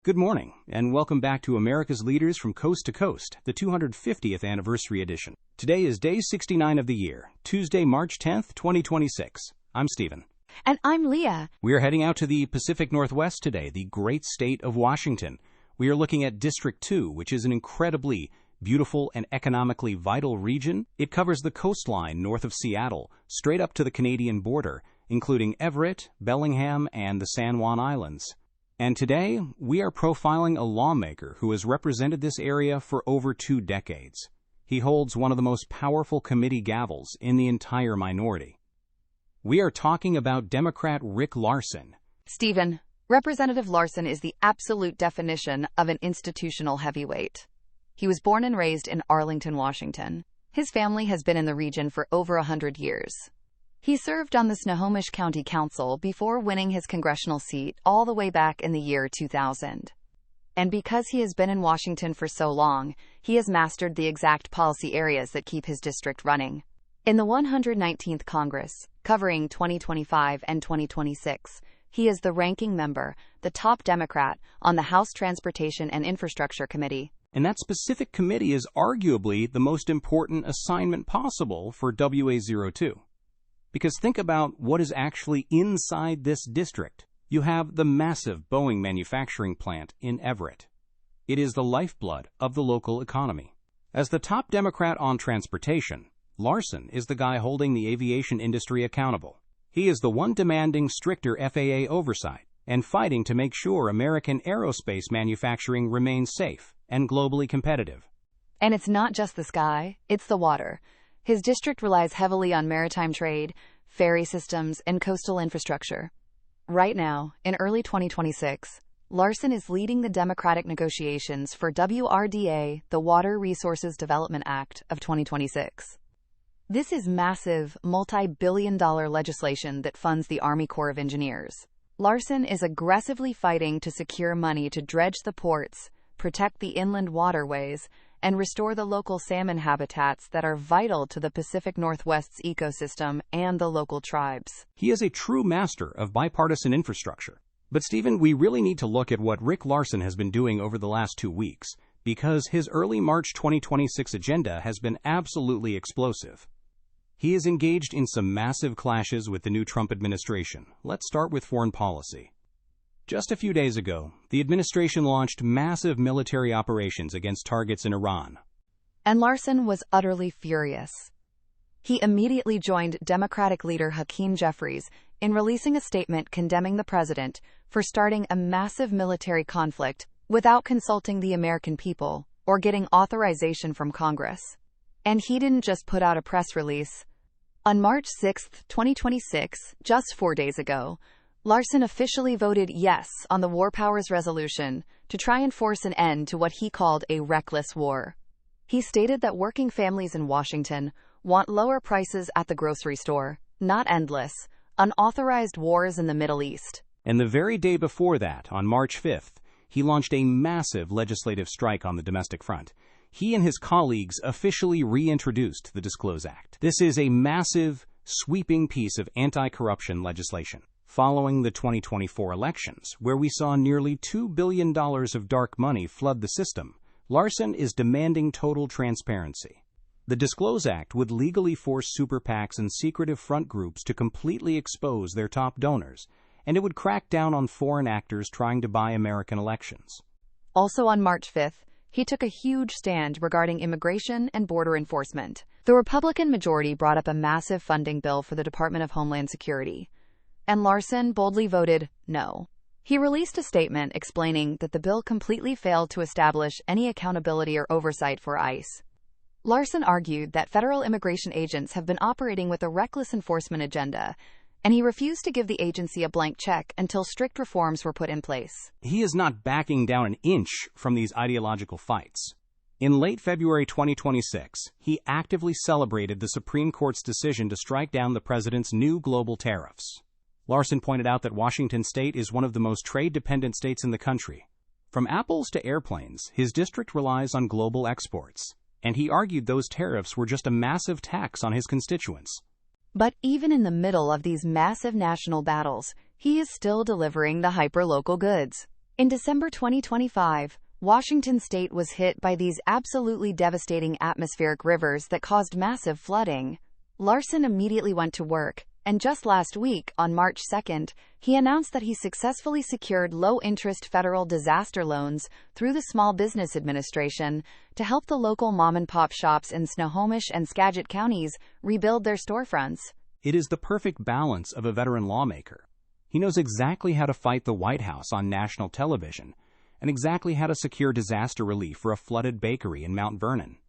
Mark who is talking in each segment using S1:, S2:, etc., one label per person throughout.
S1: Good morning, and welcome back to America's Leaders from Coast to Coast, the 250th anniversary edition. Today is day 69 of the year, Tuesday, March 10th, 2026. I'm Stephen.
S2: And I'm Leah.
S1: We are heading out to the Pacific Northwest today, the great state of Washington. We are looking at District 2, which is an incredibly beautiful and economically vital region. It covers the coastline north of Seattle, straight up to the Canadian border, including Everett, Bellingham, and the San Juan Islands. And today, we are profiling a lawmaker who has represented this area for over 2 decades. He holds one of the most powerful committee gavels in the entire minority. We are talking about Democrat Rick Larsen.
S2: Stephen, Representative Larsen is the absolute definition of an institutional heavyweight. He was born and raised in Arlington, Washington. His family has been in the region for over 100 years. He served on the Snohomish County Council before winning his congressional seat all the way back in the year 2000. And because he has been in Washington for so long, he has mastered the exact policy areas that keep his district running. In the 119th Congress, covering 2025 and 2026, he is the ranking member, the top Democrat, on the House Transportation and Infrastructure Committee.
S1: And that specific committee is arguably the most important assignment possible for WA02. Because think about what is actually inside this district. You have the massive Boeing manufacturing plant in Everett. It is the lifeblood of the local economy. As the top Democrat on transportation, Larsen is the guy holding the aviation industry accountable. He is the one demanding stricter FAA oversight and fighting to make sure American aerospace manufacturing remains safe and globally competitive.
S2: And it's not just the sky, it's the water. His district relies heavily on maritime trade, ferry systems, and coastal infrastructure. Right now, in early 2026, Larsen is leading the Democratic negotiations for WRDA, the Water Resources Development Act of 2026. This is massive, multi-billion-dollar legislation that funds the Army Corps of Engineers. Larsen is aggressively fighting to secure money to dredge the ports, protect the inland waterways, and restore the local salmon habitats that are vital to the Pacific Northwest's ecosystem and the local tribes.
S1: He is a true master of bipartisan infrastructure. But Stephen, we really need to look at what Rick Larsen has been doing over the last 2 weeks, because his early March 2026 agenda has been absolutely explosive. He is engaged in some massive clashes with the new Trump administration. Let's start with foreign policy. Just a few days ago, the administration launched massive military operations against targets in Iran.
S2: And Larsen was utterly furious. He immediately joined Democratic leader Hakeem Jeffries in releasing a statement condemning the president for starting a massive military conflict without consulting the American people or getting authorization from Congress. And he didn't just put out a press release. On March 6, 2026, just 4 days ago, Larsen officially voted yes on the War Powers Resolution to try and force an end to what he called a reckless war. He stated that working families in Washington want lower prices at the grocery store, not endless, unauthorized wars in the Middle East.
S1: And the very day before that, on March 5th, he launched a massive legislative strike on the domestic front. He and his colleagues officially reintroduced the Disclose Act. This is a massive, sweeping piece of anti-corruption legislation. Following the 2024 elections, where we saw nearly $2 billion of dark money flood the system, Larsen is demanding total transparency. The Disclose Act would legally force super PACs and secretive front groups to completely expose their top donors, and it would crack down on foreign actors trying to buy American elections.
S2: Also on March 5th, he took a huge stand regarding immigration and border enforcement. The Republican majority brought up a massive funding bill for the Department of Homeland Security, and Larsen boldly voted no. He released a statement explaining that the bill completely failed to establish any accountability or oversight for ICE. Larsen argued that federal immigration agents have been operating with a reckless enforcement agenda, and he refused to give the agency a blank check until strict reforms were put in place.
S1: He is not backing down an inch from these ideological fights. In late February 2026, he actively celebrated the Supreme Court's decision to strike down the president's new global tariffs. Larsen pointed out that Washington state is one of the most trade-dependent states in the country. From apples to airplanes, his district relies on global exports, and he argued those tariffs were just a massive tax on his constituents.
S2: But even in the middle of these massive national battles, he is still delivering the hyper-local goods. In December 2025, Washington state was hit by these absolutely devastating atmospheric rivers that caused massive flooding. Larsen immediately went to work, and just last week, on March 2nd, he announced that he successfully secured low-interest federal disaster loans through the Small Business Administration to help the local mom-and-pop shops in Snohomish and Skagit counties rebuild their storefronts.
S1: It is the perfect balance of a veteran lawmaker. He knows exactly how to fight the White House on national television, and exactly how to secure disaster relief for a flooded bakery in Mount Vernon.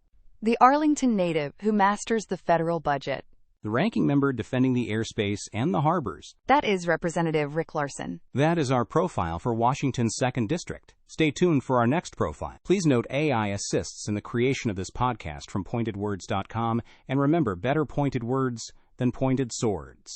S2: The Arlington native who masters the federal budget.
S1: The ranking member defending the airspace and the harbors.
S2: That is Representative Rick Larsen.
S1: That is our profile for Washington's 2nd District. Stay tuned for our next profile. Please note AI assists in the creation of this podcast from pointedwords.com, and remember, better pointed words than pointed swords.